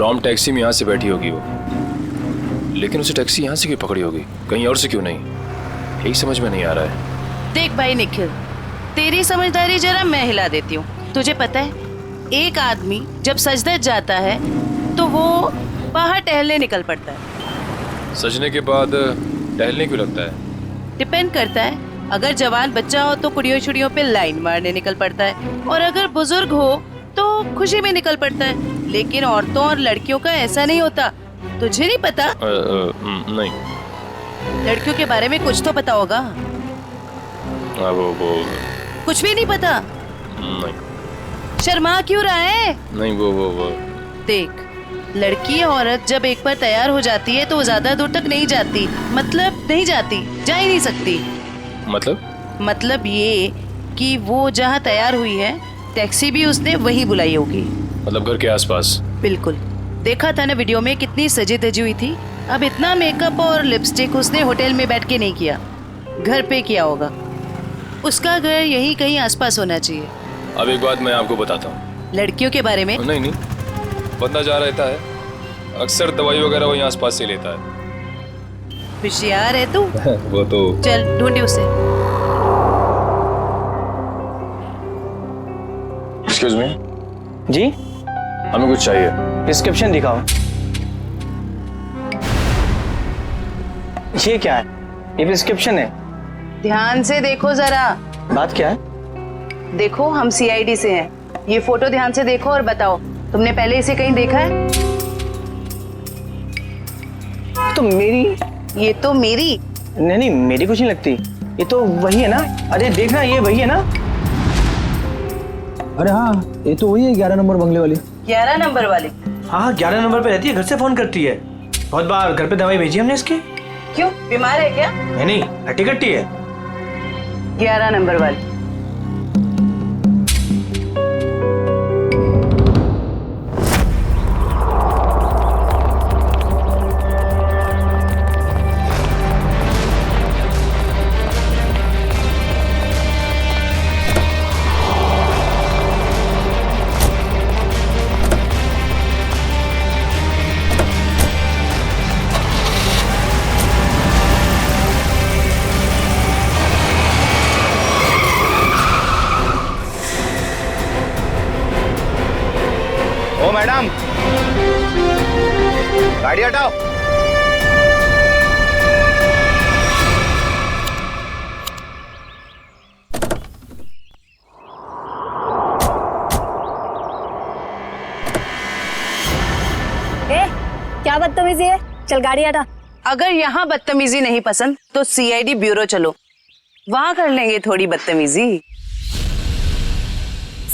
ROM taxi में यहाँ से बैठी होगी वो, लेकिन उसे टैक्सी यहाँ से क्यों पकड़ी होगी, कहीं और से क्यों नहीं? यही समझ में नहीं आ रहा है। देख भाई निखिल, तेरी समझदारी जरा मैं हिला देती हूँ। तुझे पता है, एक आदमी जब सजदत जाता है तो वो बाहर टहलने निकल पड़ता है। सजने के बाद टहलने क्यों लगता है? डिपेंड करता है। अगर जवान बच्चा हो तो कुड़ियों छुड़ियों पे लाइन मारने निकल पड़ता है, और अगर बुजुर्ग हो तो खुशी में निकल पड़ता है। लेकिन औरतों और लड़कियों का ऐसा नहीं होता। तुझे नहीं पता? नहीं। लड़कियों के बारे में कुछ तो पता होगा। वो कुछ भी नहीं पता? नहीं। शर्मा क्यों रहा है? नहीं वो देख, लड़की या औरत जब एक बार तैयार हो जाती है तो वो ज्यादा दूर तक नहीं जाती। मतलब नहीं जाती, जा ही नहीं सकती। मतलब ये कि वो जहाँ तैयार हुई है, टैक्सी भी उसने वही बुलाई होगी। मतलब घर के आसपास? बिल्कुल। देखा था ना वीडियो में, कितनी सजी धजी हुई थी। अब इतना मेकअप और लिपस्टिक उसने होटल में बैठ के नहीं किया, घर पे किया होगा। उसका घर यही कहीं आसपास होना चाहिए। अब एक बात मैं आपको बताता हूँ। लड़कियों के बारे में? नहीं, बंदा जा रहता है, अक्सर दवाई वगैरह वही आसपास से लेता है। होशियार है तू। वो तो। चल ढूंढे उसे। Excuse me. जी, हमें कुछ चाहिए। प्रिस्क्रिप्शन दिखाओ। ये क्या है? ये प्रिस्क्रिप्शन है। ध्यान से देखो जरा। बात क्या है? देखो, हम CID से हैं। ये फोटो ध्यान से देखो और बताओ, तुमने पहले इसे कहीं देखा है? तो मेरी। ये तो मेरी। नहीं, मेरी कुछ नहीं लगती। ये तो वही है ना? अरे देखना, ये वही है ना? अरे हाँ, ये तो वही है 11 नंबर बंगले वाली। 11 नंबर वाली? हाँ, 11 नंबर पे रहती है, घर से फोन करती है। बहुत बार घर पे दवाई भेजी हमने इसकी। क्यों, बीमार है क्या? नहीं, हट्टी कट्टी है। 11 नंबर वाली। ओ मैडम, गाड़ी हटाओ। क्या बदतमीजी है? चल गाड़ी हटा। अगर यहाँ बदतमीजी नहीं पसंद तो CID ब्यूरो चलो, वहाँ कर लेंगे थोड़ी बदतमीजी।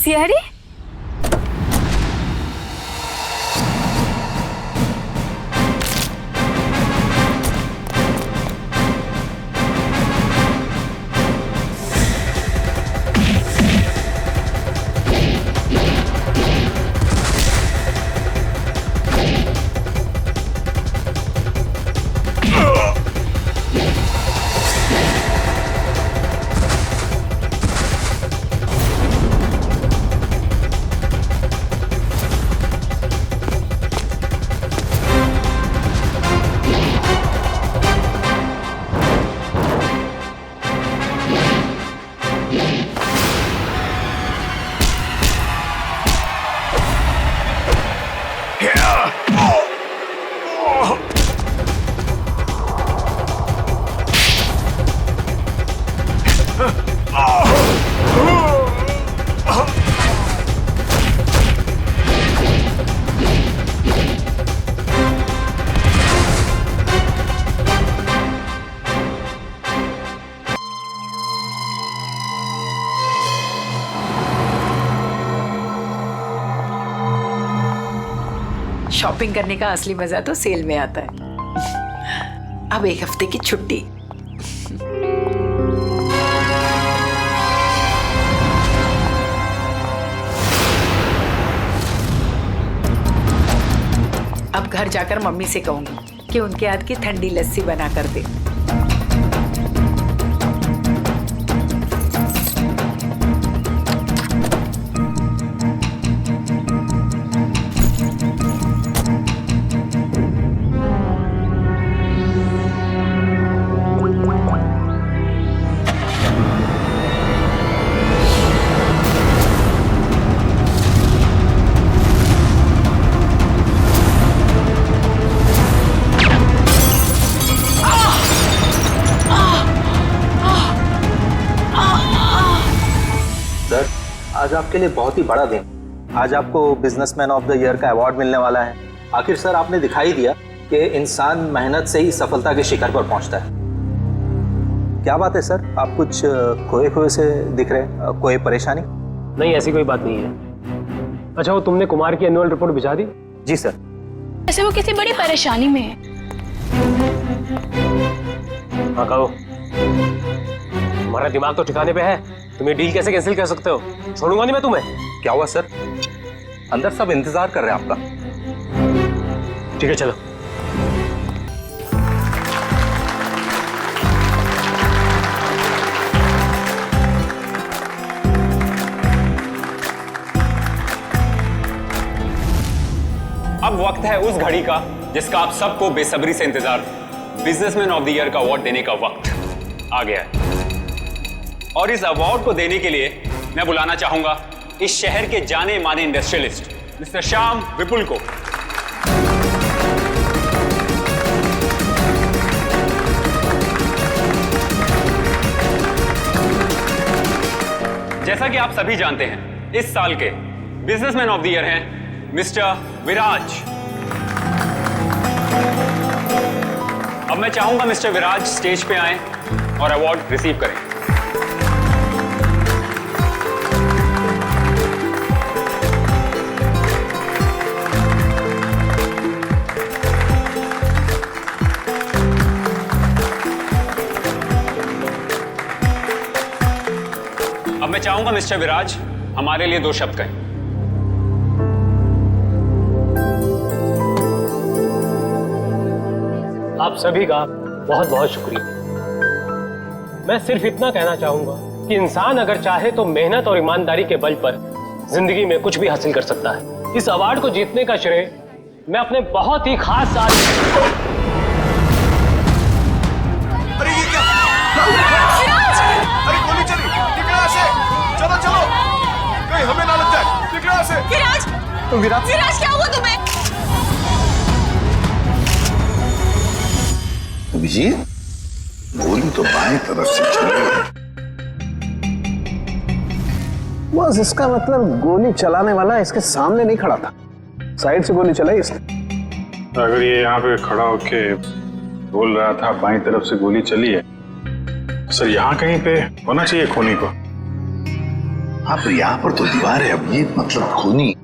CID? शॉपिंग करने का असली मजा तो सेल में आता है। अब एक हफ्ते की छुट्टी। अब घर जाकर मम्मी से कहूंगी कि उनके हाथ की ठंडी लस्सी बना कर दे। आज आपके लिए बहुत ही बड़ा दिन। आज आपको बिजनेसमैन ऑफ द ईयर का अवार्ड मिलने वाला है। आखिर सर आपने दिखाई दिया कि इंसान मेहनत से ही सफलता के शिखर पर पहुंचता है। क्या बात है सर, आप कुछ खोए खोए से दिख रहे हैं, कोई परेशानी? नहीं, ऐसी कोई बात नहीं है। अच्छा, वो तुमने कुमार की एनुअल रिपोर्ट भिजा दी? जी सर। ऐसे वो किसी बड़ी परेशानी में है। हाँ कहो, तुम्हारा दिमाग तो ठिकाने पे है। तुम ये डील कैसे कैंसिल कर सकते हो? छोड़ूंगा नहीं मैं तुम्हें। क्या हुआ सर? अंदर सब इंतजार कर रहे हैं आपका। ठीक है चलो। अब वक्त है उस घड़ी का जिसका आप सबको बेसब्री से इंतजार। बिजनेसमैन ऑफ द ईयर का अवार्ड देने का वक्त आ गया है और इस अवार्ड को देने के लिए मैं बुलाना चाहूंगा इस शहर के जाने माने इंडस्ट्रियलिस्ट मिस्टर श्याम विपुल को। जैसा कि आप सभी जानते हैं, इस साल के बिजनेसमैन ऑफ द ईयर हैं मिस्टर विराज। अब मैं चाहूंगा मिस्टर विराज स्टेज पे आएं और अवार्ड रिसीव करें। अब मैं चाहूंगा मिस्टर विराज हमारे लिए 2 शब्द कहें। आप सभी का बहुत बहुत शुक्रिया। मैं सिर्फ इतना कहना चाहूंगा कि इंसान अगर चाहे तो मेहनत और ईमानदारी के बल पर जिंदगी में कुछ भी हासिल कर सकता है। इस अवार्ड को जीतने का श्रेय मैं अपने बहुत ही खास अरे ये क्या? अरे गोली चली, निकला से। चलो चलो, कहीं हमें ना लग जाए। निकला से। विराज क्या हुआ तुम्हें? अभिजीत, गोली तो बाएं तरफ से चली है। बस इसका मतलब गोली चलाने वाला इसके सामने नहीं खड़ा था, साइड से गोली चलाई इसने। अगर ये यहाँ पे खड़ा होके बोल रहा था बाएं तरफ से गोली चली है, सर यहाँ कहीं पे होना चाहिए खूनी को। हाँ, पर यहाँ पर तो दीवार है अभिजीत, मतलब खूनी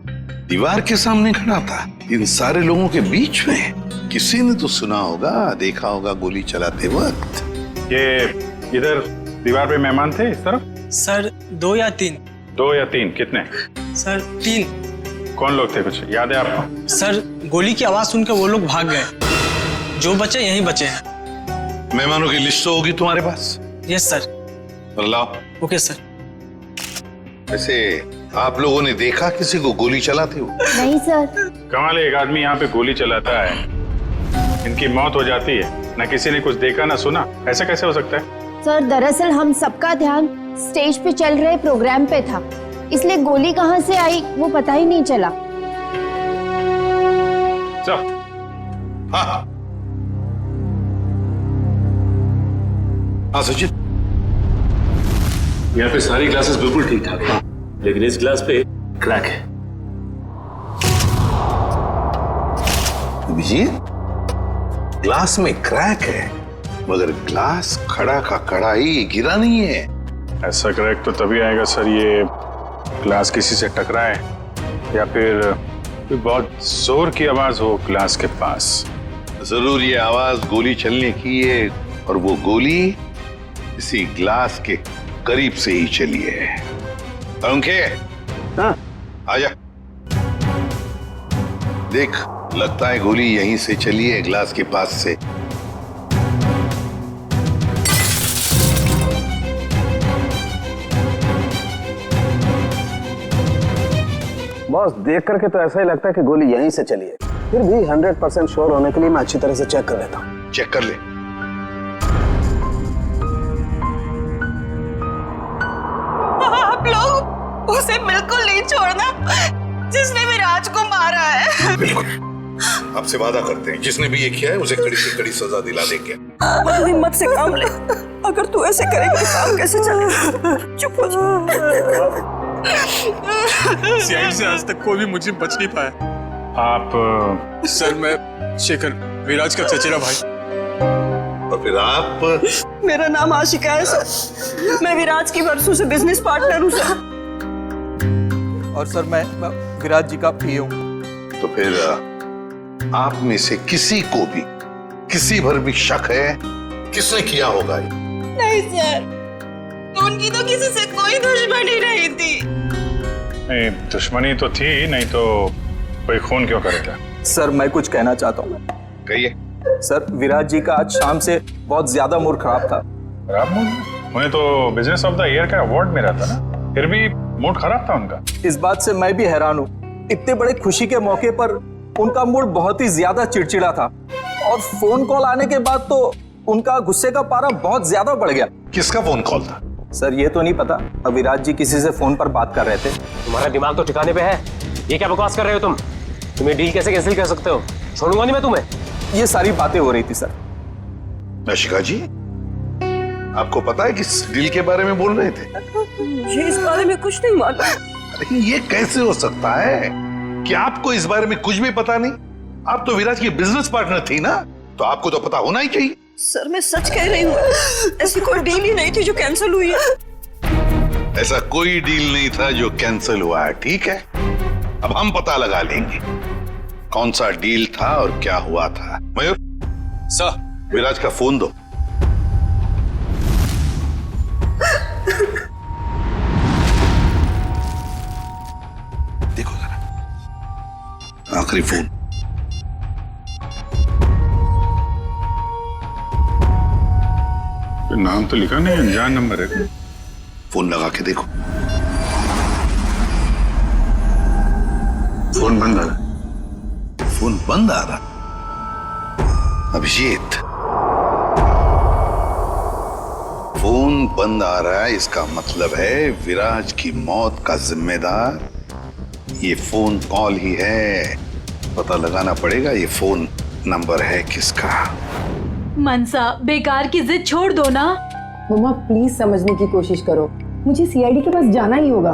दीवार के सामने खड़ा था, इन सारे लोगों के बीच में। किसी ने तो सुना होगा, देखा होगा गोली चलाते वक्त। ये इधर दीवार पे मेहमान थे इस तरफ? सर 2 या 3। 2 या 3? कितने? सर 3। कौन लोग थे, कुछ याद है आपको? सर गोली की आवाज सुनकर वो लोग भाग गए। जो बचे यहीं बचे हैं। मेहमानों की लिस्ट तो होगी तुम्हारे पास? Yes sir. लाओ। Okay sir. वैसे आप लोगों ने देखा किसी को गोली चलाते हुए? नहीं सर। कमाल है, एक आदमी यहाँ पे गोली चलाता है, इनकी मौत हो जाती है, ना किसी ने कुछ देखा ना सुना। ऐसा कैसे हो सकता है? सर दरअसल हम सबका ध्यान स्टेज पे चल रहे प्रोग्राम पे था, इसलिए गोली कहाँ से आई वो पता ही नहीं चला। हाँ सचिन, यहाँ पे सारी ग्लासेस बिल्कुल ठीक ठाक है, लेकिन इस ग्लास पे क्रैक है। अभिजीत, ग्लास में क्रैक है, मगर ग्लास खड़ा का खड़ा ही, गिरा नहीं है। ऐसा क्रैक तो तभी आएगा सर, ये ग्लास किसी से टकराए या फिर बहुत जोर की आवाज हो ग्लास के पास। जरूर ये आवाज गोली चलने की है, और वो गोली इसी ग्लास के करीब से ही चली है। पंखे, हाँ आजा। देख, लगता है गोली यहीं से चली है, ग्लास के पास से। बॉस, देख करके तो ऐसा ही लगता है कि गोली यहीं से चली है। फिर भी 100% श्योर होने के लिए मैं अच्छी तरह से चेक कर लेता हूँ। चेक कर ले। आप लोग उसे बिल्कुल नहीं छोड़ना जिसने विराज को मारा है। बिल्कुल, आपसे वादा करते हैं, जिसने भी ये किया है उसे कड़ी से कड़ी सजा दिला देंगे। हिम्मत से काम ले, अगर तू ऐसे करेगा तो काम कैसे चलेगा? चुप हो जा। सीआईडी से आज तक कोई भी मुझे बच नहीं पाया। आप सर मैं शेखर, विराज का चचेरा भाई। तो फिर आप? मेरा नाम आशिका है सर, मैं विराज की बरसों से बिजनेस पार्टनर हूँ सर। और सर मैं विराज जी का पीए हूँ। तो फिर आप में से किसी को भी किसी भर भी शक है किसने किया होगा ये? नहीं सर, उनकी तो किसी से कोई दुश्मनी नहीं थी। नहीं, दुश्मनी तो थी, नहीं तो कोई खून क्यों करेगा? सर मैं कुछ कहना चाहता हूँ। कहिए। सर विराज जी का आज शाम से बहुत ज्यादा मूड खराब था। खराब मूड? उन्हें तो बिजनेस ऑफ द ईयर का अवार्ड मिला था ना, फिर भी मूड खराब था उनका। इस बात से मैं भी हैरान हूँ, इतने बड़े खुशी के मौके पर उनका मूड बहुत ही ज्यादा चिड़चिड़ा था और फोन कॉल आने के बाद तो उनका गुस्से का पारा बहुत ज्यादा बढ़ गया। किसका फोन कॉल था? सर ये तो नहीं पता, विराज जी किसी से फोन पर बात कर रहे थे। तुम्हारा दिमाग तो ठिकाने पे है, ये क्या बकवास कर रहे हो तुम? तुम्हें डील कैसे कैंसिल कर सकते हो? छोड़ूंगा नहीं मैं तुम्हें। ये सारी बातें हो रही थी सर। आशिका जी, आपको पता है किस डील के बारे में बोल रहे थे? मुझे इस बारे में कुछ नहीं मालूम। अरे ये कैसे हो सकता है कि आपको इस बारे में कुछ भी पता नहीं? आप तो विराज की बिजनेस पार्टनर थी ना, तो आपको तो पता होना ही चाहिए। सर मैं सच कह रही हूँ, ऐसी कोई डील ही नहीं थी जो कैंसिल हुई है। ऐसा कोई डील नहीं था जो कैंसिल हुआ है, ठीक है? अब हम पता लगा लेंगे कौन सा डील था और क्या हुआ था। मयूर सर, विराज का फोन दो। देखो जरा, आखिरी फोन। नाम तो लिखा नहीं, अनजान नंबर है। फोन लगा के देखो। फोन बंद आ रहा। फोन बंद आ रहा? अभिजीत, फोन बंद आ रहा है, इसका मतलब है विराज की मौत का जिम्मेदार ये फोन कॉल ही है। पता लगाना पड़ेगा ये फोन नंबर है किसका। मनसा, बेकार की जिद छोड़ दो ना। मम्मा प्लीज समझने की कोशिश करो, मुझे सीआईडी के पास जाना ही होगा,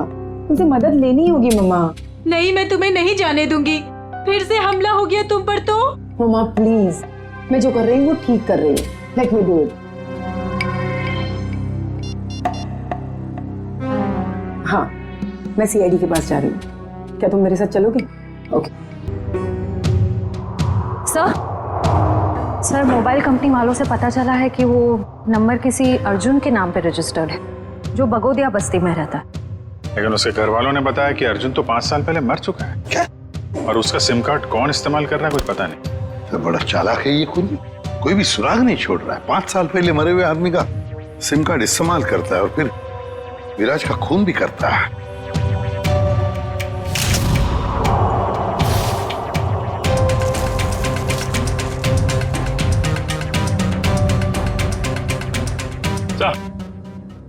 तुमसे मदद लेनी होगी मम्मा। नहीं, मैं तुम्हें नहीं जाने दूंगी। फिर से हमला हो गया तुम पर तो। मम्मा प्लीज, मैं जो कर रही हूँ वो ठीक कर रही हूँ, लेट मी डू इट। हाँ, मैं सीआईडी के पास जा रही हूँ, क्या तुम मेरे साथ चलोगे? ओके। सर, मोबाइल कंपनी वालों से पता चला है कि वो नंबर किसी अर्जुन के नाम पे रजिस्टर्ड है, जो बगोदिया बस्ती में रहता है। लेकिन उसके घर वालों ने बताया कि अर्जुन तो 5 साल पहले मर चुका है। क्या? और उसका सिम कार्ड कौन इस्तेमाल कर रहा है कुछ पता नहीं। तो बड़ा चालाक है ये खूनी, कोई भी सुराग नहीं छोड़ रहा है। 5 साल पहले मरे हुए आदमी का सिम कार्ड इस्तेमाल करता है और फिर विराज का खून भी करता है।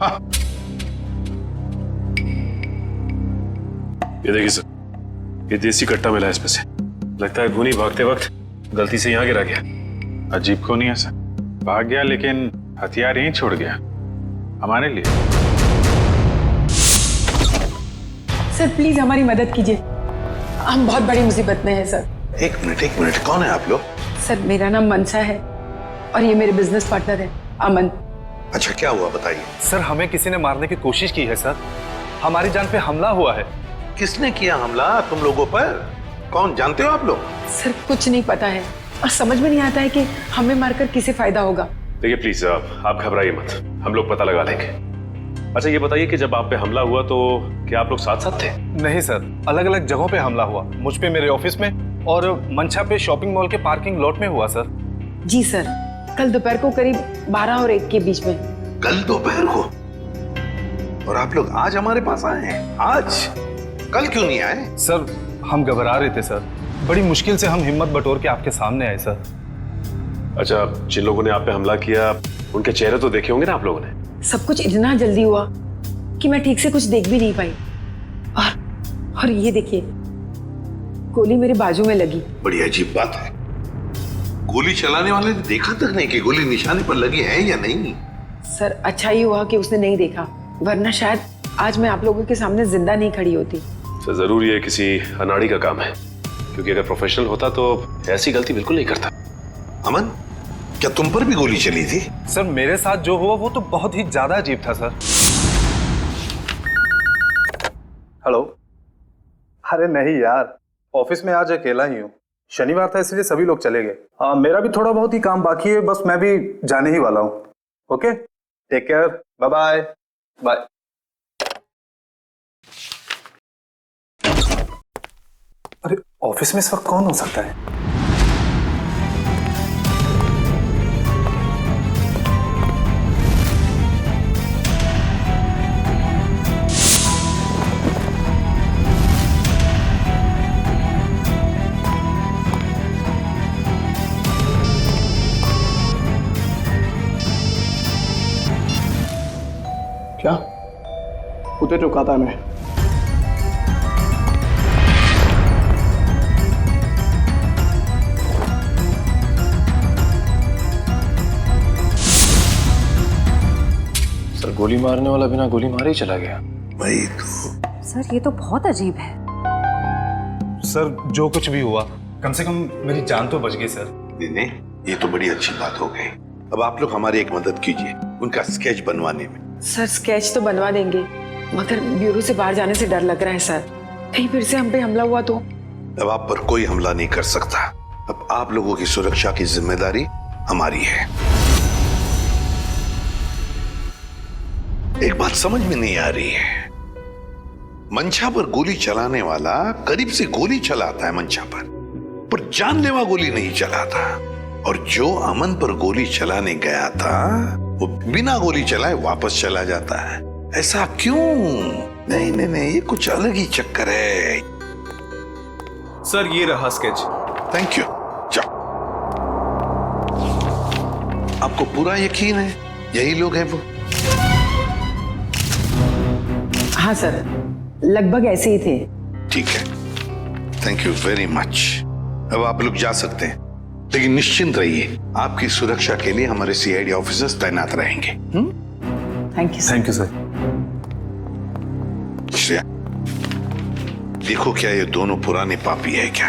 हाँ। ये देखिए सर, ये देसी कट्टा मिला है इसमें से। लगता है खूनी भागते वक्त गलती से यहाँ गिरा गया। अजीब खूनी है सर, भाग गया लेकिन हथियार यहीं छोड़ गया हमारे लिए। सर प्लीज हमारी मदद कीजिए, हम बहुत बड़ी मुसीबत में हैं सर। एक मिनट, कौन है आप लोग? सर मेरा नाम मनसा है और ये मेरे बिजनेस पार्टनर है अमन। अच्छा क्या हुआ बताइए। सर हमें किसी ने मारने की कोशिश की है सर, हमारी जान पे हमला हुआ है। किसने किया हमला तुम लोगों पर? कौन, जानते हो आप लोग? सर कुछ नहीं पता है और समझ में नहीं आता है कि हमें मारकर किसे फायदा होगा। देखिए प्लीज आप घबराइए मत, हम लोग पता लगा लेंगे। अच्छा ये बताइए कि जब आप पे हमला हुआ तो क्या आप लोग साथ साथ थे? नहीं सर, अलग अलग जगहों पे हमला हुआ, मुझ पे मेरे ऑफिस में और मंशा पे शॉपिंग मॉल के पार्किंग लॉट में हुआ सर। जी सर, कल दोपहर को करीब 12 और 1 के बीच में। कल दोपहर को? और आप लोग आज हमारे पास आए हैं? आज? कल क्यों नहीं आए? सर हम घबरा रहे थे सर, बड़ी मुश्किल से हम हिम्मत बटोर के आपके सामने आए सर। अच्छा, जिन लोगों ने आप पे हमला किया उनके चेहरे तो देखे होंगे ना आप लोगों ने? सब कुछ इतना जल्दी हुआ कि मैं ठीक से कुछ देख भी नहीं पाई। और ये देखिए, गोली मेरे बाजू में लगी। बड़ी अजीब बात है, गोली चलाने वाले ने देखा तक नहीं कि गोली निशाने पर लगी है या नहीं। सर अच्छा ही हुआ कि उसने नहीं देखा, वरना शायद आज मैं आप लोगों के सामने जिंदा नहीं खड़ी होती। सर जरूर ये किसी अनाड़ी का काम है, क्योंकि अगर प्रोफेशनल होता तो ऐसी गलती बिल्कुल नहीं करता। अमन, क्या तुम पर भी गोली चली थी? सर मेरे साथ जो हुआ वो तो बहुत ही ज्यादा अजीब था सर। हेलो। अरे नहीं यार, ऑफिस में आज अकेला ही हूँ, शनिवार था इसलिए सभी लोग चले गए। मेरा भी थोड़ा बहुत ही काम बाकी है, बस मैं भी जाने ही वाला हूँ। Okay, take care, bye bye bye. अरे ऑफिस में इस वक्त कौन हो सकता है? क्या उधर रुका था मैं? सर गोली मारने वाला बिना गोली मारे ही चला गया। वही तो। सर ये तो बहुत अजीब है। सर जो कुछ भी हुआ, कम से कम मेरी जान तो बच गई सर। नहीं, ये तो बड़ी अच्छी बात हो गई। अब आप लोग हमारी एक मदद कीजिए उनका स्केच बनवाने में। सर स्केच तो बनवा देंगे, मगर ब्यूरो से बाहर जाने से डर लग रहा है सर। कहीं फिर से हम पे हमला हुआ तो? अब आप पर कोई हमला नहीं कर सकता। अब आप लोगों की सुरक्षा की जिम्मेदारी हमारी है। एक बात समझ में नहीं आ रही है, मंशा पर गोली चलाने वाला करीब से गोली चलाता है मंशा पर जानलेवा गोली नहीं चलाता, और जो अमन पर गोली चलाने गया था वो बिना गोली चलाए वापस चला जाता है। ऐसा क्यों? नहीं नहीं नहीं, ये कुछ अलग ही चक्कर है। सर ये रहा स्केच। Thank you. जाओ। आपको पूरा यकीन है यही लोग हैं वो? हाँ सर, लगभग ऐसे ही थे। ठीक है, थैंक यू वेरी मच। अब आप लोग जा सकते हैं, लेकिन निश्चिंत रहिए, आपकी सुरक्षा के लिए हमारे सीआईडी ऑफिसर्स तैनात रहेंगे। Thank you. Thank you sir. Shreya, देखो क्या ये दोनों पुराने पापी है क्या?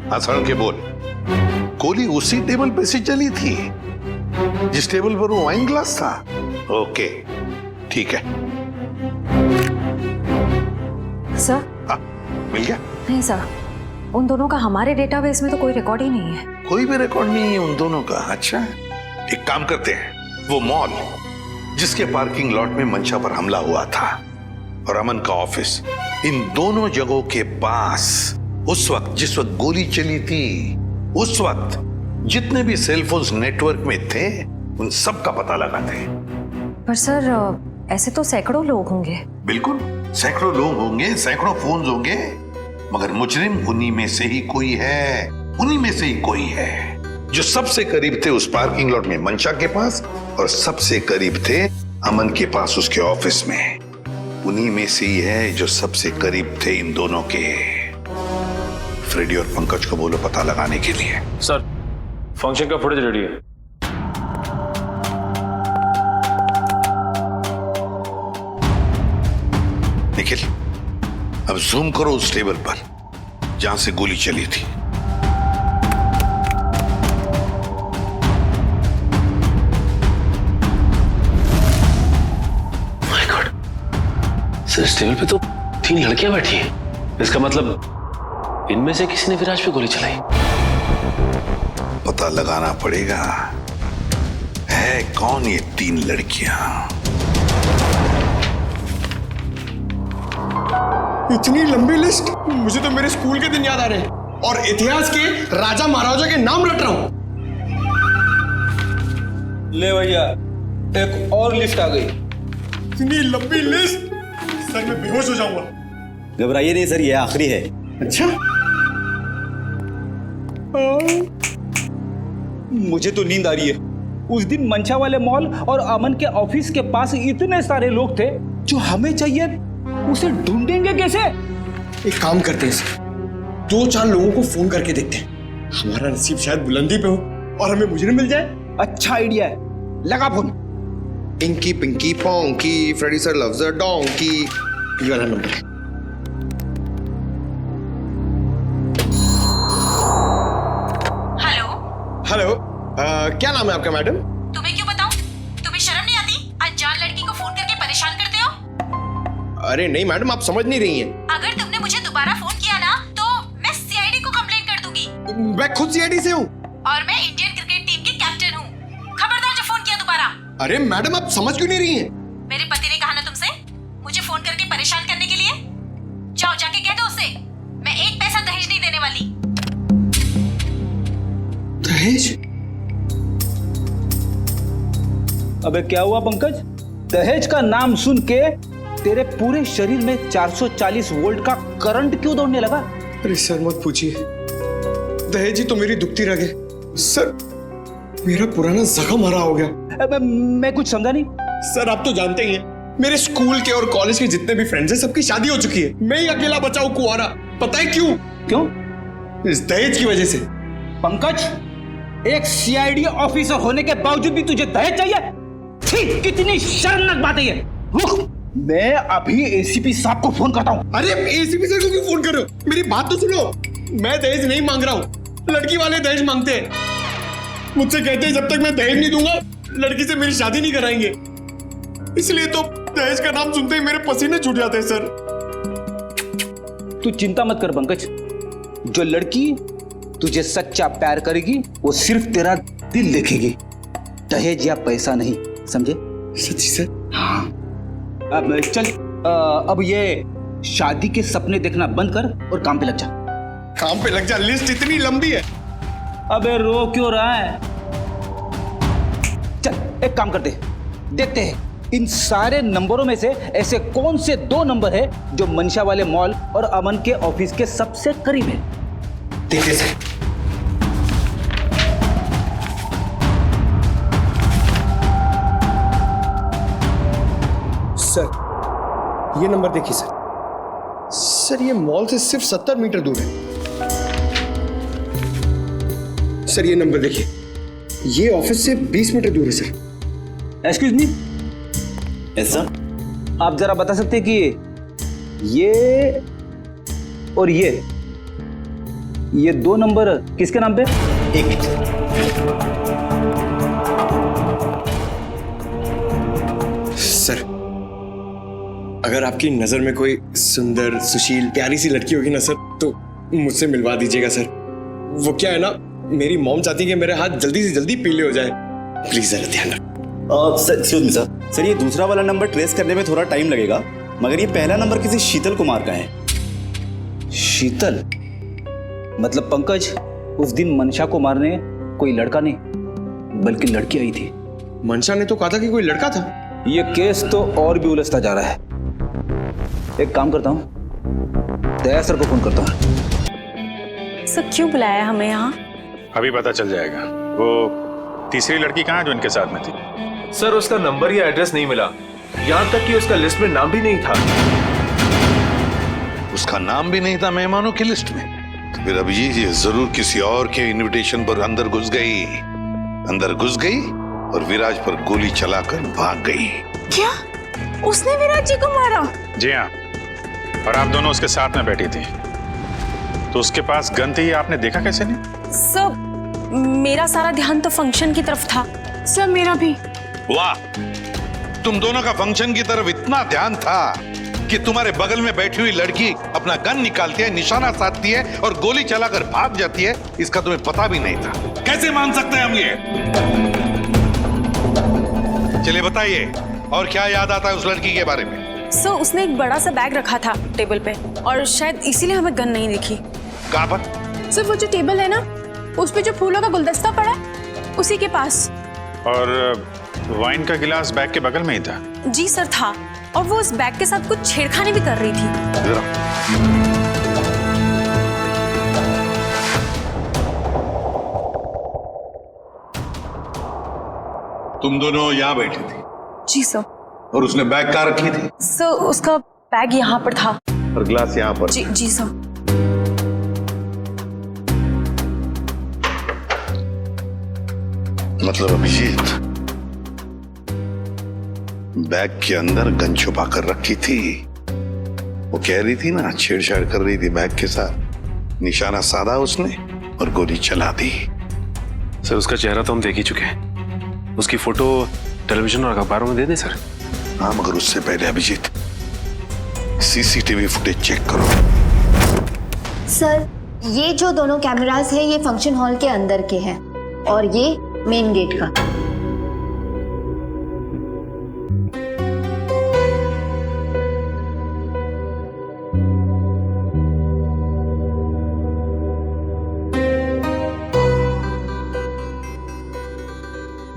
हाँ, सड़क के बोल। गोली उसी टेबल पे से चली थी जिस टेबल पर वो वाइन ग्लास था। ओके, ठीक है सर। हाँ, मिल गया? नहीं सर, उन दोनों का हमारे डेटाबेस में तो कोई रिकॉर्ड ही नहीं है। कोई भी रिकॉर्ड नहीं है उन दोनों का? अच्छा, एक काम करते हैं, वो मॉल जिसके पार्किंग लॉट में मंशा पर हमला हुआ था और अमन का ऑफिस, इन दोनों जगहों के पास उस वक्त जिस वक्त गोली चली थी, उस वक्त जितने भी सेलफोन्स नेटवर्क में थे उन सब का पता लगाते हैं। पर सर ऐसे तो सैकड़ों लोग होंगे। बिल्कुल, सैकड़ों लोग होंगे, सैकड़ों फोन होंगे, मगर मुजरिम उन्हीं में से ही कोई है, उन्हीं में से ही कोई है जो सबसे करीब थे उस पार्किंग लॉट में मंशा के पास, और सबसे करीब थे अमन के पास उसके ऑफिस में। उन्हीं में से ही है जो सबसे करीब थे इन दोनों के। फ्रेडी और पंकज को बोलो पता लगाने के लिए। सर, फंक्शन का फुटेज रेडी है। निखिल, अब जूम करो उस टेबल पर जहां से गोली चली थी। माय गॉड, सर इस टेबल पे तो 3 लड़कियां बैठी हैं। इसका मतलब इनमें से किसी ने विराज पे गोली चलाई। पता लगाना पड़ेगा है कौन ये 3 लड़कियां। इतनी लंबी लिस्ट, मुझे तो मेरे स्कूल के दिन याद आ रहे हैं और इतिहास के राजा महाराजा के नाम रट रहा हूं। ले भैया, एक और लिस्ट आ गई। इतनी लंबी लिस्ट, सर मैं बेहोश हो जाऊंगा। घबराइए नहीं सर, ये आखिरी है। अच्छा, मुझे तो नींद आ रही है। उस दिन मंशा वाले मॉल और अमन के ऑफिस के पास इतने सारे लोग थे, जो हमें चाहिए उसे ढूंढेंगे कैसे? एक काम करते हैं सर, 2-4 लोगों को फोन करके देखते हैं, हमारा नसीब शायद बुलंदी पे हो और हमें मुजरिम मिल जाए। अच्छा आइडिया है, लगा phone. Inky pinky ponky Freddy sir loves a donkey, ये वाला नंबर है। हेलो, क्या नाम है आपका मैडम? तुम्हें क्यों बताऊं? तुम्हें शर्म नहीं आती? अनजान लड़की को फोन करके परेशान करते हो। अरे नहीं मैडम, आप समझ नहीं रही हैं। अगर तुमने मुझे दोबारा फोन किया ना तो मैं सीआईडी को कंप्लेंट कर दूंगी। मैं खुद सीआईडी से हूँ और मैं इंडियन क्रिकेट टीम की कैप्टन हूँ। खबरदार जो फोन किया दोबारा। अरे मैडम, आप समझ क्यों नहीं रही हैं? मेरे पति ने कहा ना तुमसे मुझे फोन करके परेशान करने के लिए। जाओ जाके कह दो उसे मैं एक पैसा दहेज नहीं देने वाली। दहेज? अबे क्या हुआ पंकज? दहेज का नाम सुन के तेरे पूरे शरीर में 440 वोल्ट का करंट क्यों दौड़ने लगा? अरे सर मत पूछिए, दहेज ही तो मेरी दुखती रग है सर। मेरा पुराना जख्म हरा हो गया। मैं कुछ समझा नहीं। सर आप तो जानते ही हैं, मेरे स्कूल के और कॉलेज के जितने भी फ्रेंड्स हैं सबकी शादी हो चुकी है। मैं ही अकेला बचा हूं कुंवारा। पता है क्यों? क्यों? इस दहेज की वजह से। पंकज, एक सीआईडी ऑफिसर होने के बावजूद भी तुझे दहेज चाहिए? ठीक, कितनी शर्मनाक बात है ये। रुक, मैं अभी एसीपी साहब को फोन करता हूँ। अरे एसीपी सर को क्यों फोन कर रहे हो? मेरी बात तो सुनो। मैं दहेज नहीं मांग रहा हूँ, लड़की वाले दहेज मांगते हैं। मुझसे कहते हैं जब तक मैं दहेज नहीं दूंगा लड़की से मेरी शादी नहीं कराएंगे। इसलिए तो दहेज का नाम सुनते ही मेरे पसीने छूट जाते हैं सर। तू चिंता मत कर पंकज, जो लड़की तुझे सच्चा प्यार करेगी वो सिर्फ तेरा दिल देखेगी, दहेज या पैसा नहीं, समझे? सच्ची सर? हाँ। अब चल, अब ये शादी के सपने देखना बंद कर और काम पे लग जा। काम पे लग जा? लिस्ट इतनी लंबी है। अबे रो क्यों रहा है? चल एक काम करते, देखते हैं इन सारे नंबरों में से ऐसे कौन से 2 नंबर है जो मनशा वाले मॉल और अमन के ऑफिस के सबसे करीब है। देखते सर। सर ये नंबर देखिए सर। सर ये मॉल से सिर्फ 70 मीटर दूर है। सर ये नंबर देखिए, ये ऑफिस से 20 मीटर दूर है sir. Excuse me, yes sir. आप जरा बता सकते हैं कि ये और ये 2 नंबर किसके नाम पे? एक मिनट। सर अगर आपकी नजर में कोई सुंदर सुशील प्यारी सी लड़की होगी ना सर तो मुझसे मिलवा दीजिएगा सर। वो क्या है ना, मेरी मॉम चाहती है कि मेरे हाथ जल्दी से जल्दी पीले हो जाए। प्लीज जरा ध्यान रखो। सर ये दूसरा वाला नंबर ट्रेस करने में थोड़ा टाइम लगेगा, मगर ये पहला नंबर किसी शीतल कुमार का है। शीतल? मतलब पंकज, उस दिन मनशा को मारने कोई लड़का नहीं बल्कि लड़की आई थी। मनशा ने तो कहा था कि कोई लड़का था। ये केस तो और भी उलझता जा रहा है। एक काम करता हूँ, दया सर को फोन करता हूँ। सर क्यों बुलाया हमें यहाँ? अभी पता चल जाएगा। वो तीसरी लड़की कहाँ है जो इनके साथ में थी? सर उसका नंबर या एड्रेस नहीं मिला, यहाँ तक कि उसका लिस्ट में नाम भी नहीं था। उसका नाम भी नहीं था मेहमानों की लिस्ट में? तो फिर अब ये जरूर किसी और के इनविटेशन पर अंदर घुस गई और विराज पर गोली चलाकर भाग गई। क्या उसने विराज जी को मारा? जी हाँ, और आप दोनों उसके साथ में बैठी थी, तो उसके पास गन थी, आपने देखा कैसे नहीं? सर मेरा सारा ध्यान तो फंक्शन की तरफ था। सर मेरा भी। वाह, तुम दोनों का फंक्शन की तरफ इतना ध्यान था कि तुम्हारे बगल में बैठी हुई लड़की अपना गन निकालती है, निशाना साधती है और गोली चलाकर भाग जाती है, इसका तुम्हें पता भी नहीं था। कैसे मान सकते हैं हम ये? चलिए बताइए, और क्या याद आता है उस लड़की के बारे में? सर उसने एक बड़ा सा बैग रखा था टेबल पे और शायद इसीलिए हमें गन नहीं दिखी। कहाँ पर? सर वो जो टेबल है ना, उस पे जो फूलों का गुलदस्ता पड़ा है उसी के पास। और वाइन का गिलास बैग के बगल में ही था? जी सर था, और वो उस बैग के साथ कुछ छेड़खानी भी कर रही थी। तुम दोनों यहाँ बैठी थी? जी सर। और उसने बैग कहाँ रखी थी? सर उसका बैग यहाँ पर था और ग्लास यहाँ पर? जी सर। मतलब अभिजीत बैग के अंदर गन छुपा कर रखी थी। वो कह रही थी ना, छेड़छाड़ कर रही थी बैग के साथ। निशाना साधा उसने और गोली चला दी। सर उसका चेहरा तो हम देख ही चुके हैं। उसकी फोटो टेलीविजन और अखबारों में दे दें सर? हाँ, मगर उससे पहले अभिजीत सीसीटीवी फुटेज चेक करो। सर, ये जो दोनों कैमरास हैं ये फंक्शन हॉल के अंदर के हैं और ये मेन गेट का।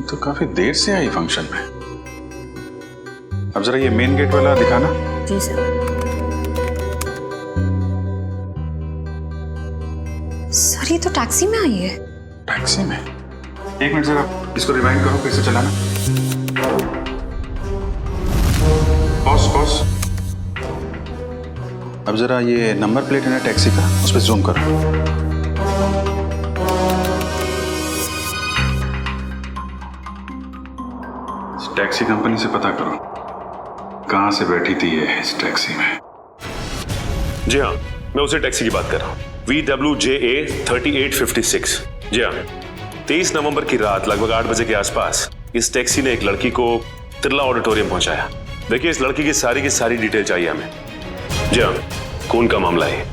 तो काफी देर से आई फंक्शन में। अब जरा ये मेन गेट वाला दिखाना। जी सर। सर ये तो टैक्सी में आई है। टैक्सी में? एक मिनट जरा इसको रिवाइंड करो, फिर से चलाना। पॉज। अब जरा ये नंबर प्लेट है ना टैक्सी का, उस पर जूम करो। टैक्सी कंपनी से पता करो कहां से बैठी थी ये इस टैक्सी में। जी हाँ, मैं उसी टैक्सी की बात कर रहा हूँ। VWJA 3856। जी हाँ, 23 नवंबर की रात लगभग 8 बजे के आसपास इस टैक्सी ने एक लड़की को तिरला ऑडिटोरियम पहुंचाया। देखिए, इस लड़की की सारी डिटेल चाहिए हमें। जी हाँ, खून का मामला है।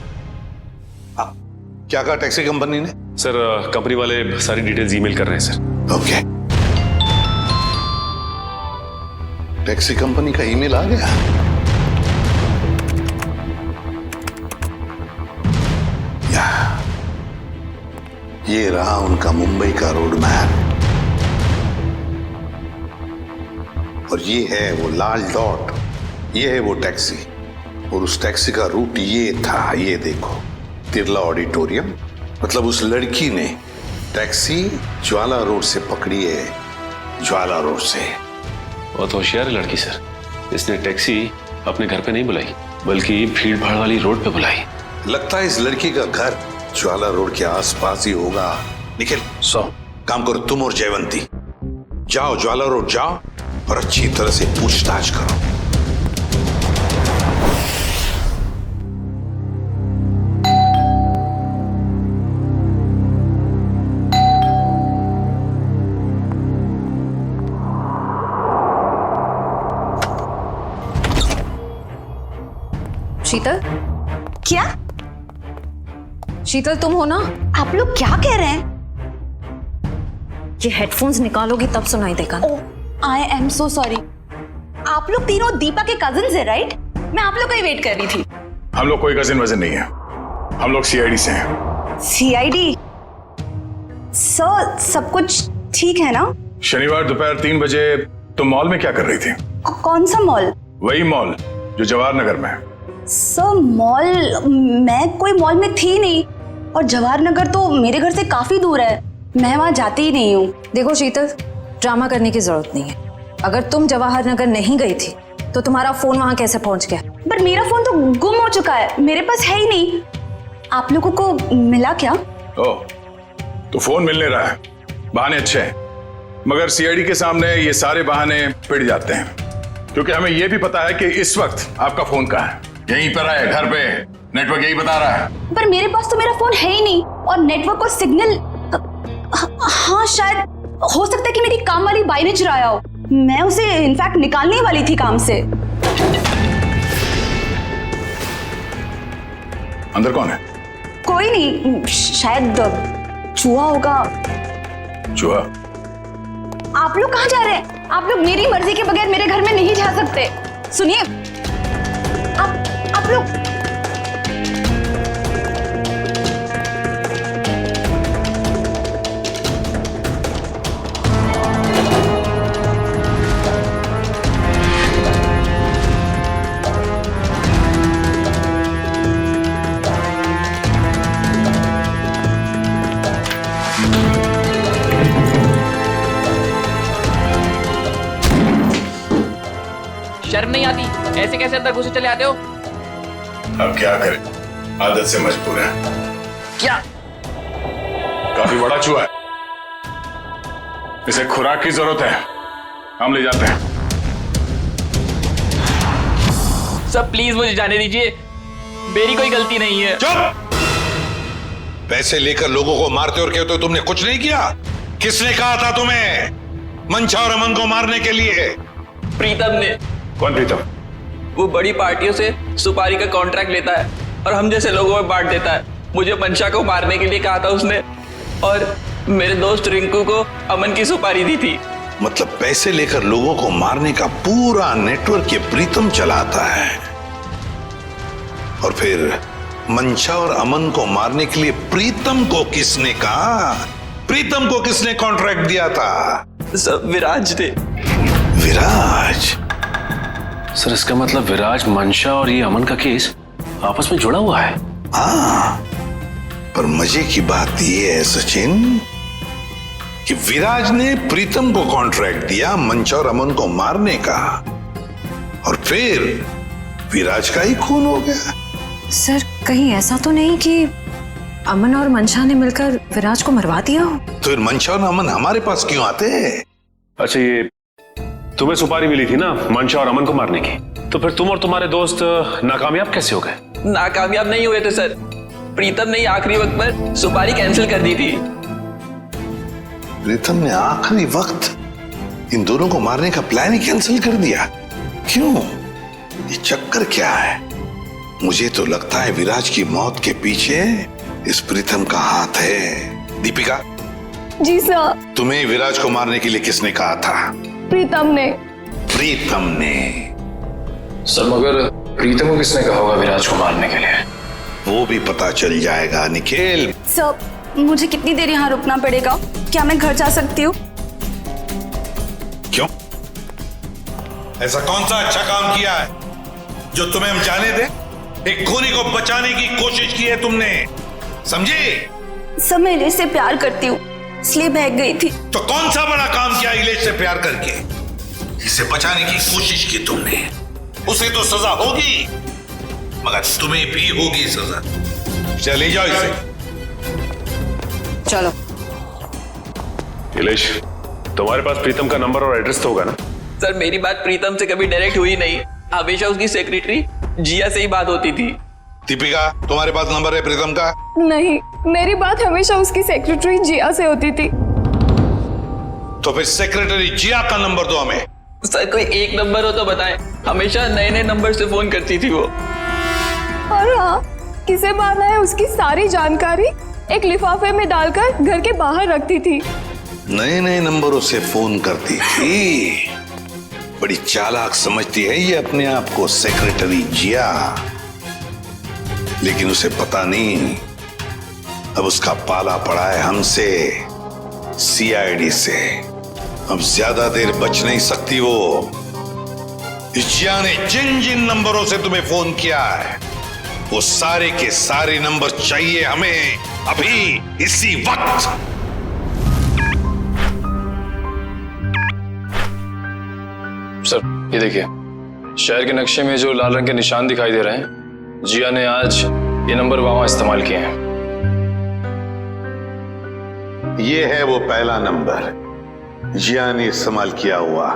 क्या कहा टैक्सी कंपनी ने? सर कंपनी वाले सारी डिटेल्स ईमेल कर रहे हैं सर। ओके। टैक्सी कंपनी का ईमेल आ गया? ये रहा उनका मुंबई का रोड मैप और ये है वो लाल डॉट, ये है वो टैक्सी और उस टैक्सी का रूट ये था। ये देखो, तिरला ऑडिटोरियम। मतलब उस लड़की ने टैक्सी ज्वाला रोड से पकड़ी है। ज्वाला रोड से। बहुत होशियार है लड़की सर। इसने टैक्सी अपने घर पे नहीं बुलाई बल्कि भीड़ भाड़ वाली रोड पे बुलाई। लगता है इस लड़की का घर ज्वाला रोड के आसपास ही होगा। निखिल, काम करो तुम और जयवंती, जाओ ज्वाला रोड जाओ और अच्छी तरह से पूछताछ करो। शीतल? क्या? शीतल तुम हो ना? आप लोग क्या कह रहे हैं? ये हेडफोन्स निकालोगी तब सुनाई देगा। I am so sorry. आप लोग तीनों दीपा के कजिन्स हैं, राइट? मैं आप लोग का ही वेट कर रही थी। हम लोग कोई कजिन वजन नहीं है, हम लोग सीआईडी से हैं। सीआईडी? सर सब कुछ ठीक है ना? शनिवार दोपहर 3 बजे तुम मॉल में क्या कर रही थी? कौन सा मॉल? वही मॉल जो जवाहर नगर में है। सर मॉल, मैं कोई मॉल में थी नहीं और जवाहर नगर तो मेरे घर से काफी दूर है, मैं वहां जाती ही नहीं हूँ। देखो शीतल, ड्रामा करने की जरूरत नहीं है। अगर तुम जवाहर नगर नहीं गई थी तो तुम्हारा फोन वहां कैसे पहुंच गया? पर मेरा फोन तो गुम हो चुका है, मेरे पास है ही नहीं। आप लोगों को मिला क्या? ओह, तो फोन मिलने रहा है। बहाने अच्छे हैं, मगर सीआईडी के सामने ये सारे बहाने पिट जाते हैं, क्योंकि हमें यह भी पता है कि इस वक्त आपका फोन कहाँ है। यहीं पर है, घर पे। नेटवर्क यही बता रहा है। पर मेरे पास तो मेरा फोन है ही नहीं और नेटवर्क और सिग्नल। हाँ शायद हो सकता है कि मेरी काम वाली बाई ने चुराया हो। मैं उसे इनफैक्ट निकालने वाली थी काम से। अंदर कौन है? कोई नहीं, शायद चूहा होगा। चूहा? आप लोग कहाँ जा रहे हैं? आप लोग मेरी मर्जी के बगैर मेरे घर में नहीं जा सकते। सुनिए, आप लोग शर्म नहीं आती? ऐसे कैसे अंदर घुसे चले आते हो? अब क्या करें, आदत से मजबूर है। क्या? काफी बड़ा चूहा है। इसे खुराक की जरूरत है, हम ले जाते हैं। सर प्लीज मुझे जाने दीजिए, मेरी कोई गलती नहीं है। चुप! पैसे लेकर लोगों को मारते और कहते हो तुमने कुछ नहीं किया। किसने कहा था तुम्हें मंशा और अमन को मारने के लिए? प्रीतम ने। कौन प्रीतम? वो बड़ी पार्टियों से सुपारी का कॉन्ट्रैक्ट लेता है और हम जैसे लोगों में बांट देता है। मुझे मंशा को मारने के लिए कहा था उसने, और मेरे दोस्त रिंकू को अमन की सुपारी दी थी। मतलब पैसे लेकर लोगों को मारने का पूरा नेटवर्क ये प्रीतम चलाता है, और फिर मंशा और अमन को मारने के लिए प्रीतम को किसने कहा? प्रीतम को किसने कॉन्ट्रैक्ट दिया था? सब विराज ने। विराज? सर इसका मतलब विराज, मंशा और ये अमन का केस आपस में जुड़ा हुआ है। हाँ, पर मजे की बात यह है सचिन कि विराज ने प्रीतम को कॉन्ट्रैक्ट दिया मंशा और अमन को मारने का, और फिर विराज का ही खून हो गया। सर कहीं ऐसा तो नहीं कि अमन और मंशा ने मिलकर विराज को मरवा दिया हो? तो फिर मंशा और अमन हमारे पास क्यों आते हैं? अच्छा, ये तुम्हें सुपारी मिली थी ना मंशा और अमन को मारने की, तो फिर तुम और तुम्हारे दोस्त नाकामयाब कैसे हो गए? नाकामयाब नहीं हुए थे सर, प्रीतम ने आखिरी वक्त पर सुपारी कैंसिल कर दी थी। प्रीतम ने आखिरी वक्त इन दोनों को मारने का प्लान ही कैंसिल कर दिया? क्यों? ये चक्कर क्या है? मुझे तो लगता है विराज की मौत के पीछे इस प्रीतम का हाथ है। दीपिका। जी सर। तुम्हें विराज को मारने के लिए किसने कहा था? प्रीतम ने। प्रीतम ने? सर मगर प्रीतम को किसने कहा होगा विराज को मारने के लिए? वो भी पता चल जाएगा निखिल। सर मुझे कितनी देर यहाँ रुकना पड़ेगा? क्या मैं घर जा सकती हूँ? क्यों? ऐसा कौन सा अच्छा काम किया है जो तुम्हें हम जाने दें? एक खूनी को बचाने की कोशिश की है तुमने, समझे? सर मैं इलेश से प्यार करती हूँ, इसलिए भाग गई थी। तो कौन सा बड़ा काम किया इलेश से प्यार करके? इसे बचाने की कोशिश की तुमने, उसे तो सजा होगी, मगर तुम्हें भी होगी सजा। चले जाओ इसे। चलो। इलेश, तुम्हारे पास प्रीतम का नंबर और एड्रेस तो होगा ना? सर मेरी बात प्रीतम से कभी डायरेक्ट हुई नहीं, हमेशा उसकी सेक्रेटरी जिया से ही बात होती थी। दीपिका, तुम्हारे पास नंबर है प्रीतम का? नहीं, मेरी बात हमेशा उसकी सेक्रेटरी जिया से होती थी। तो फिर सेक्रेटरी जिया का नंबर दो हमें। सर कोई एक नंबर हो तो बताएं, हमेशा नए नए नंबर से फोन करती थी वो। और हाँ, किसे मारना है उसकी सारी जानकारी एक लिफाफे में डालकर घर के बाहर रखती थी। नए नए नंबरों से फोन करती थी। बड़ी चालाक समझती है ये अपने आप को सेक्रेटरी जिया, लेकिन उसे पता नहीं अब उसका पाला पड़ा है हमसे, सीआईडी से। अब ज्यादा देर बच नहीं सकती वो। जिया ने जिन जिन नंबरों से तुम्हें फोन किया है वो सारे के सारे नंबर चाहिए हमें अभी, इसी वक्त। सर ये देखिए, शहर के नक्शे में जो लाल रंग के निशान दिखाई दे रहे हैं, जिया ने आज ये नंबर वहां इस्तेमाल किए हैं। ये है वो पहला नंबर जिया ने इस्तेमाल किया हुआ।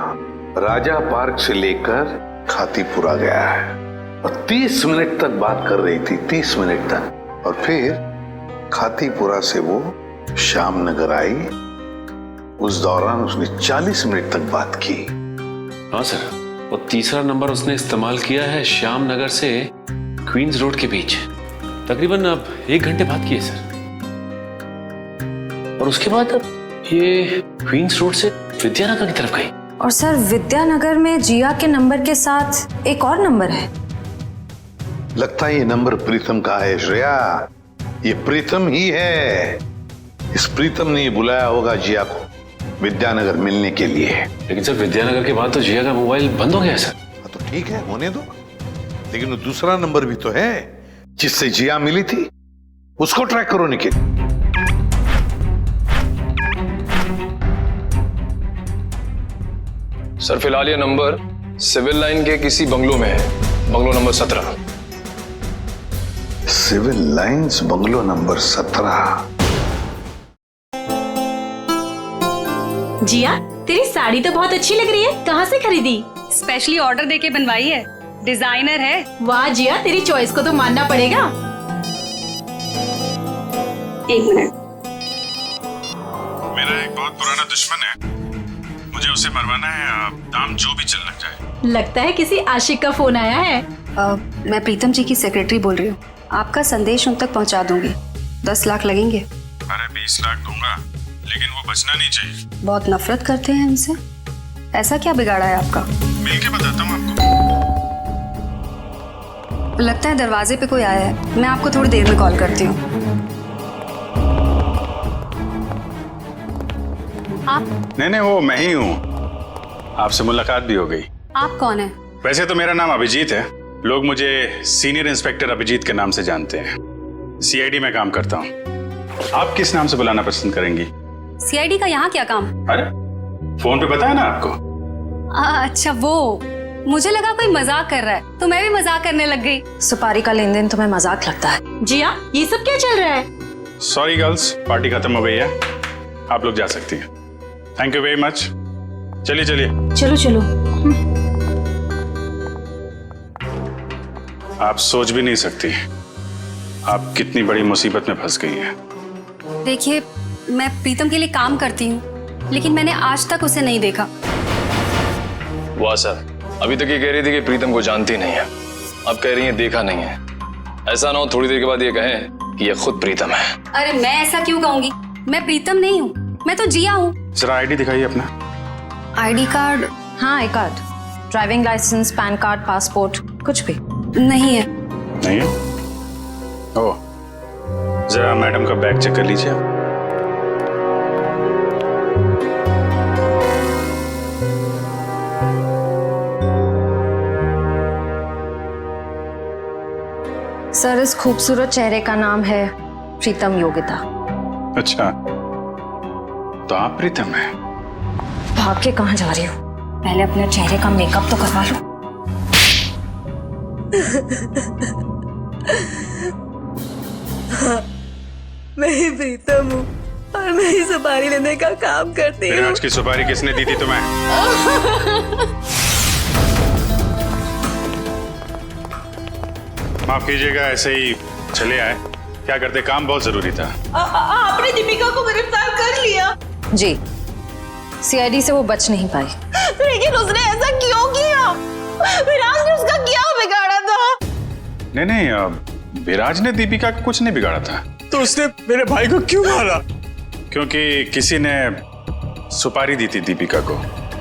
राजा पार्क से लेकर खातीपुरा गया है और 30 मिनट तक बात कर रही थी, 30 मिनट तक। और फिर खातीपुरा से वो श्याम नगर आई, उस दौरान उसने 40 मिनट तक बात की। हाँ सर, वो तीसरा नंबर उसने इस्तेमाल किया है श्याम नगर से क्वींस रोड के बीच, तकरीबन अब 1 घंटे बाद किए सर। और उसके बाद अब ये क्वींस रोड से विद्यानगर की तरफ गई। और सर विद्यानगर में जिया के नंबर के साथ एक और नंबर है। लगता है ये नंबर प्रीतम का है श्रेया, ये प्रीतम ही है। इस प्रीतम ने बुलाया होगा जिया को विद्यानगर मिलने के लिए। लेकिन सर विद्यानगर के बाद तो जिया का मोबाइल बंद हो गया सर। तो ठीक है, होने दो, लेकिन वो दूसरा नंबर भी तो है जिससे जिया मिली थी, उसको ट्रैक करो निखिल। सर फिलहाल ये नंबर सिविल लाइन के किसी बंगलो में है, bungalow number 17। Civil Lines bungalow number 17। Jiya, तेरी साड़ी तो बहुत अच्छी लग रही है, कहाँ से खरीदी? स्पेशली ऑर्डर देके बनवाई है, डिजाइनर है। वाह जिया, तेरी चॉइस को तो मानना पड़ेगा। 1 मिनट। मेरा एक बहुत पुराना दुश्मन है, मुझे उसे मरवाना है, दाम जो भी चल लग जाए। लगता है किसी आशिक का फोन आया है। मैं प्रीतम जी की सेक्रेटरी बोल रही हूँ, आपका संदेश उन तक पहुँचा दूंगी। 10 लाख लगेंगे। अरे 20 लाख दूंगा, लेकिन वो बचना नहीं चाहिए। बहुत नफरत करते हैं उनसे, ऐसा क्या बिगाड़ा है आपका? मिल के बताता हूँ आपको। लगता है दरवाजे पे कोई आया है, मैं आपको थोड़ी देर में कॉल करती हूँ। आप? नहीं, वो मैं ही हूँ। आपसे मुलाकात भी हो गई। आप कौन है? वैसे तो मेरा नाम अभिजीत है, लोग मुझे सीनियर इंस्पेक्टर अभिजीत के नाम से जानते हैं। सीआईडी में काम करता हूँ। आप किस नाम से बुलाना पसंद करेंगी? सीआईडी का यहाँ क्या काम? अरे फोन पे बताया ना आपको। अच्छा वो, मुझे लगा कोई मजाक कर रहा है तो मैं भी मजाक करने लग गई। सुपारी का लेन देन तुम्हें मजाक लगता है? जिया, ये सब क्या चल रहा है? सॉरी गर्ल्स, पार्टी खत्म हो गई है, आप लोग जा सकती हैं। Thank you very much. चलिए चलिए। चलो चलो। आप सोच भी नहीं सकती आप कितनी बड़ी मुसीबत में फंस गई हैं। देखिए, मैं प्रीतम के लिए काम करती हूँ, लेकिन मैंने आज तक उसे नहीं देखा। वाह सर, अभी तक ये कह रही थी कि प्रीतम को जानती नहीं है, अब कह रही है देखा नहीं है। ऐसा ना हो थोड़ी देर के बाद ये कहें कि ये खुद प्रीतम है। अरे मैं ऐसा क्यों कहूंगी? मैं प्रीतम नहीं हूँ, मैं तो जिया हूँ। जरा आईडी दिखाइए अपना। ID card? हाँ, I card, driving licence, PAN card, passport, कुछ भी नहीं है। नहीं है? ओह, जरा मैडम का बैग चेक कर लीजिए। सर, इस खूबसूरत चेहरे का नाम है प्रीतम योगिता। अच्छा, तो आप प्रीतम हैं? भाग के कहाँ जा रही हो? पहले अपने चेहरे का मेकअप तो करवा लो। हाँ, मैं ही प्रीतम हूँ और मैं ही सुपारी लेने का काम करती हूँ। आज की सुपारी किसने दी थी तुम्हें? माफ कीजिएगा, ऐसे ही चले आए। क्या करते, काम बहुत जरूरी था। आपने दीपिका को गिरफ्तार कर लिया? जी, सीआईडी से वो बच नहीं पाई। लेकिन उसने ऐसा क्यों किया? विराज ने उसका क्या बिगाड़ा था? नहीं, विराज ने दीपिका का कुछ नहीं बिगाड़ा था। तो उसने मेरे भाई को क्यों मारा? क्योंकि किसी ने सुपारी दी थी दीपिका को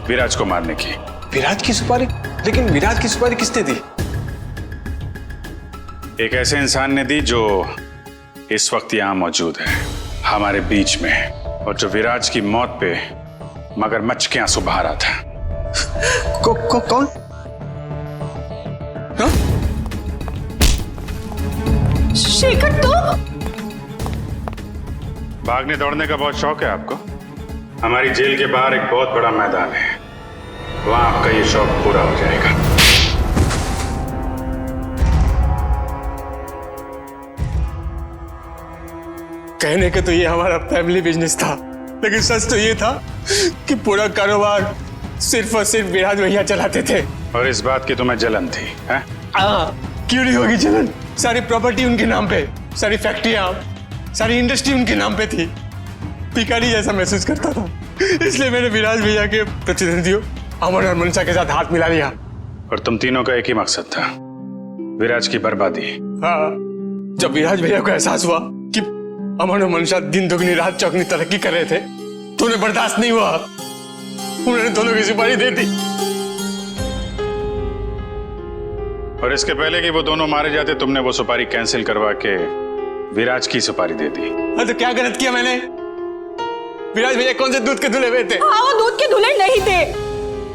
विराज को मारने की। विराज की सुपारी? लेकिन विराज की सुपारी किसने दी? एक ऐसे इंसान ने दी जो इस वक्त यहां मौजूद है हमारे बीच में, और जो विराज की मौत पे मगरमच्छ के आंसू बहा रहा था। कौन? हाँ? शेखर, तो भागने दौड़ने का बहुत शौक है आपको? हमारी जेल के बाहर एक बहुत बड़ा मैदान है, वहां आपका ये शौक पूरा हो जाएगा। कहने के तो ये हमारा फैमिली बिजनेस था, लेकिन सच तो ये था कि पूरा कारोबार सिर्फ और सिर्फ विराज भैया चलाते थे। और इस बात की तुम्हें जलन थी, हैं? क्यों नहीं होगी जलन? सारी प्रॉपर्टी उनके नाम पे, सारी फैक्ट्रियां, सारी इंडस्ट्री उनके नाम पे थी। भिखारी जैसा महसूस करता था, इसलिए मैंने विराज भैया के प्रतिद्वंदियों अमन और मनसा के साथ हाथ मिला लिया। और तुम तीनों का एक ही मकसद था, विराज की बर्बादी। हाँ, जब विराज भैया को एहसास हुआ कि अमन और मनसा दिन दुगनी रात चौगनी तरक्की कर रहे थे, तो उन्हें बर्दाश्त नहीं हुआ, उन्होंने दोनों की सुपारी दे दी। और इसके पहले कि वो दोनों मारे जाते, तुमने वो सुपारी कैंसिल करवा के विराज की सुपारी दे दी। हाँ, तो क्या गलत किया मैंने? विराज भैया कौन से दूध के धुले हुए थे? हाँ, वो दूध के धुले नहीं थे,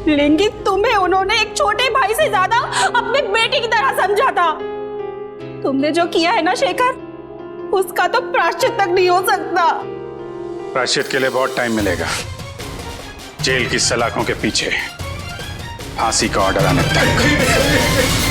लेकिन तुम्हें उन्होंने एक छोटे भाई से ज्यादा अपने बेटे की तरह समझा था। तुमने जो किया है ना शेखर, उसका तो प्रायश्चित तक नहीं हो सकता। प्रायश्चित के लिए बहुत टाइम मिलेगा। जेल की सलाखों के पीछे फांसी का ऑर्डर आने तक।